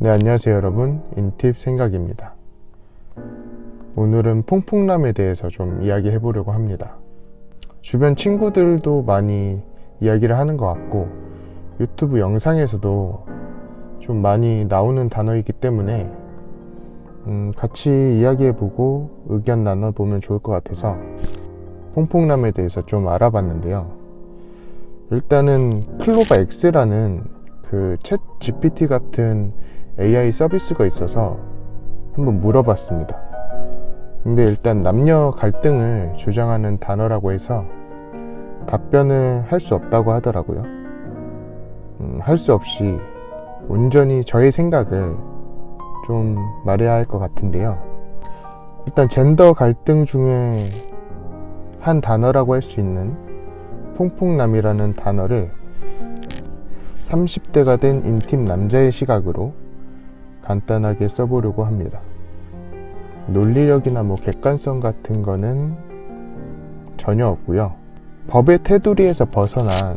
네, 안녕하세요 여러분. 인팁 생각입니다. 오늘은 퐁퐁남에 대해서 좀 이야기해 보려고 합니다. 주변 친구들도 많이 이야기를 하는 것 같고 유튜브 영상에서도 좀 많이 나오는 단어이기 때문에 같이 이야기해 보고 의견 나눠보면 좋을 것 같아서 퐁퐁남에 대해서 좀 알아봤는데요. 일단은 클로바 X라는 그 챗 GPT 같은 AI 서비스가 있어서 한번 물어봤습니다. 근데 일단 남녀 갈등을 주장하는 단어라고 해서 답변을 할 수 없다고 하더라고요. 할 수 없이 온전히 저의 생각을 좀 말해야 할 것 같은데요. 일단 젠더 갈등 중에 한 단어라고 할 수 있는 퐁퐁남이라는 단어를 30대가 된 인팁 남자의 시각으로 간단하게 써보려고 합니다. 논리력이나 객관성 같은 거는 전혀 없고요. 법의 테두리에서 벗어난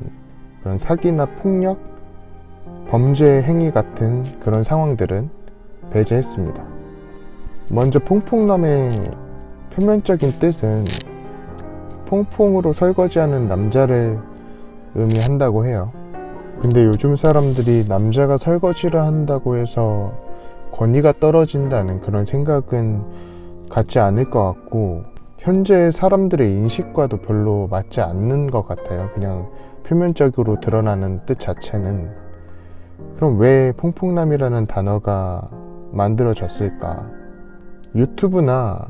그런 사기나 폭력, 범죄 행위 같은 그런 상황들은 배제했습니다. 먼저 퐁퐁남의 표면적인 뜻은 퐁퐁으로 설거지하는 남자를 의미한다고 해요. 근데 요즘 사람들이 남자가 설거지를 한다고 해서 권위가 떨어진다는 그런 생각은 갖지 않을 것 같고 현재 사람들의 인식과도 별로 맞지 않는 것 같아요. 그냥 표면적으로 드러나는 뜻 자체는. 그럼 왜 퐁퐁남이라는 단어가 만들어졌을까? 유튜브나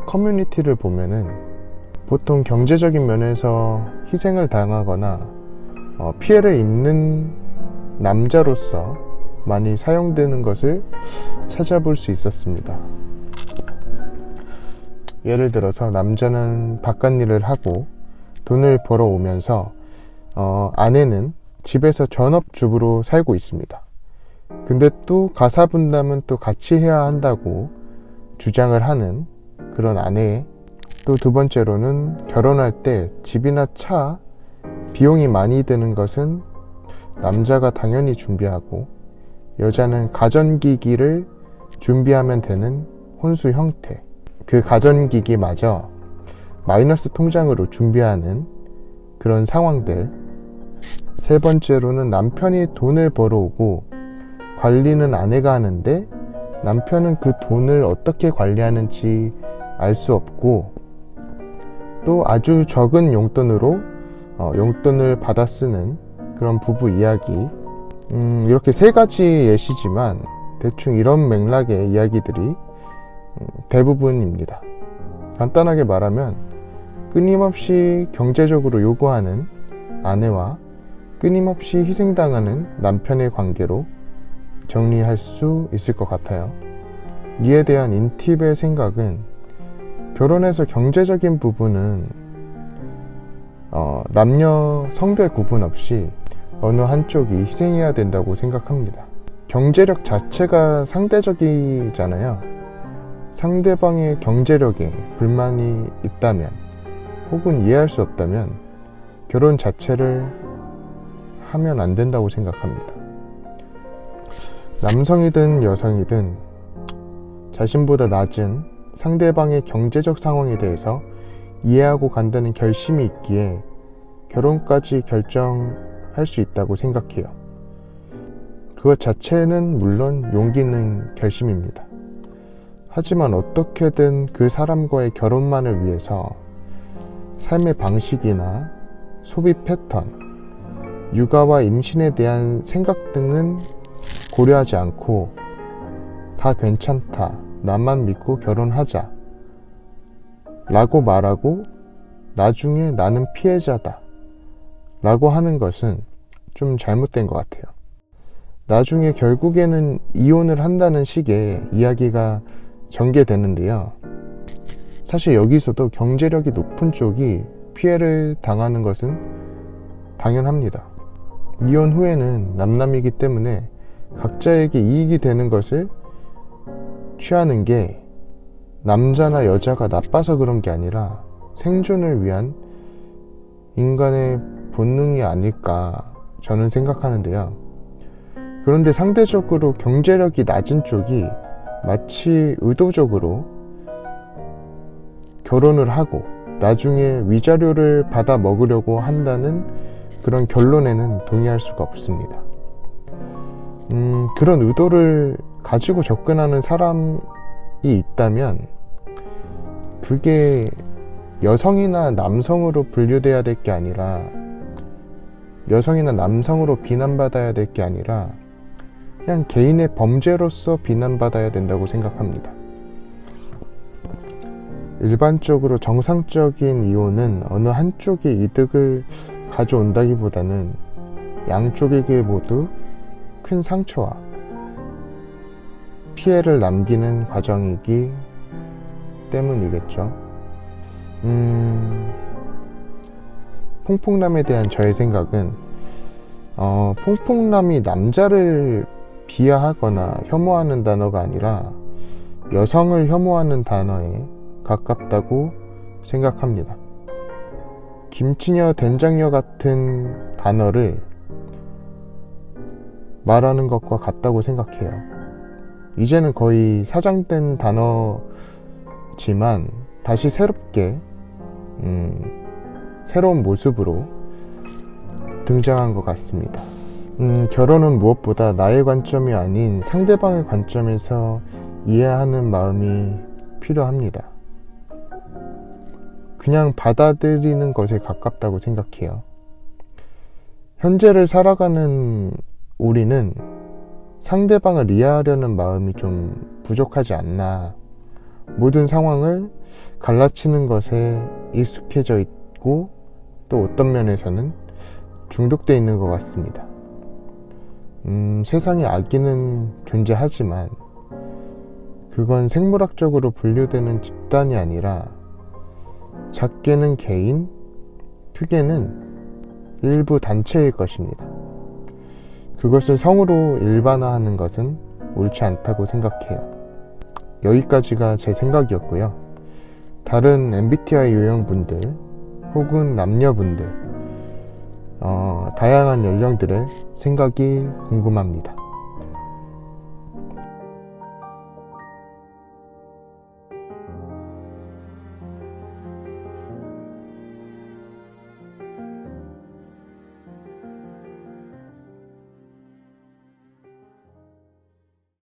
커뮤니티를 보면은 보통 경제적인 면에서 희생을 당하거나 피해를 입는 남자로서 많이 사용되는 것을 찾아볼 수 있었습니다. 예를 들어서 남자는 바깥일을 하고 돈을 벌어오면서 아내는 집에서 전업주부로 살고 있습니다. 근데 또 가사분담은 또 같이 해야 한다고 주장을 하는 그런 아내. 또 두 번째로는 결혼할 때 집이나 차 비용이 많이 드는 것은 남자가 당연히 준비하고 여자는 가전기기를 준비하면 되는 혼수 형태. 그 가전기기마저 마이너스 통장으로 준비하는 그런 상황들. 세 번째로는 남편이 돈을 벌어오고 관리는 아내가 하는데 남편은 그 돈을 어떻게 관리하는지 알 수 없고 또 아주 적은 용돈으로 용돈을 받아 쓰는 그런 부부 이야기. 이렇게 세 가지 예시지만 대충 이런 맥락의 이야기들이 대부분입니다. 간단하게 말하면 끊임없이 경제적으로 요구하는 아내와 끊임없이 희생당하는 남편의 관계로 정리할 수 있을 것 같아요. 이에 대한 인팁의 생각은 결혼에서 경제적인 부분은 남녀 성별 구분 없이 어느 한쪽이 희생해야 된다고 생각합니다. 경제력 자체가 상대적이잖아요. 상대방의 경제력에 불만이 있다면 혹은 이해할 수 없다면 결혼 자체를 하면 안 된다고 생각합니다. 남성이든 여성이든 자신보다 낮은 상대방의 경제적 상황에 대해서 이해하고 간다는 결심이 있기에 결혼까지 결정할 수 있다고 생각해요. 그것 자체는 물론 용기 있는 결심입니다. 하지만 어떻게든 그 사람과의 결혼만을 위해서 삶의 방식이나 소비 패턴, 육아와 임신에 대한 생각 등은 고려하지 않고 다 괜찮다, 나만 믿고 결혼하자 라고 말하고 나중에 나는 피해자다 라고 하는 것은 좀 잘못된 것 같아요. 나중에 결국에는 이혼을 한다는 식의 이야기가 전개되는데요. 사실 여기서도 경제력이 높은 쪽이 피해를 당하는 것은 당연합니다. 이혼 후에는 남남이기 때문에 각자에게 이익이 되는 것을 취하는 게 남자나 여자가 나빠서 그런 게 아니라 생존을 위한 인간의 본능이 아닐까 저는 생각하는데요. 그런데 상대적으로 경제력이 낮은 쪽이 마치 의도적으로 결혼을 하고 나중에 위자료를 받아 먹으려고 한다는 그런 결론에는 동의할 수가 없습니다. 그런 의도를 가지고 접근하는 사람이 있다면 그게 여성이나 남성으로 분류돼야 될 게 아니라, 여성이나 남성으로 비난받아야 될 게 아니라 그냥 개인의 범죄로서 비난받아야 된다고 생각합니다. 일반적으로 정상적인 이혼은 어느 한쪽이 이득을 가져온다기보다는 양쪽에게 모두 큰 상처와 피해를 남기는 과정이기 때문이겠죠. 퐁퐁남에 대한 저의 생각은 퐁퐁남이 남자를 비하하거나 혐오하는 단어가 아니라 여성을 혐오하는 단어에 가깝다고 생각합니다. 김치녀, 된장녀 같은 단어를 말하는 것과 같다고 생각해요. 이제는 거의 사장된 단어지만 다시 새롭게 새로운 모습으로 등장한 것 같습니다. 결혼은 무엇보다 나의 관점이 아닌 상대방의 관점에서 이해하는 마음이 필요합니다. 그냥 받아들이는 것에 가깝다고 생각해요. 현재를 살아가는 우리는 상대방을 이해하려는 마음이 좀 부족하지 않나. 모든 상황을 갈라치는 것에 익숙해져 있고 또 어떤 면에서는 중독되어 있는 것 같습니다. 세상에 악의는 존재하지만 그건 생물학적으로 분류되는 집단이 아니라 작게는 개인, 크게는 일부 단체일 것입니다. 그것을 성으로 일반화하는 것은 옳지 않다고 생각해요. 여기까지가 제 생각이었고요. 다른 MBTI 유형분들 혹은 남녀분들, 다양한 연령들의 생각이 궁금합니다.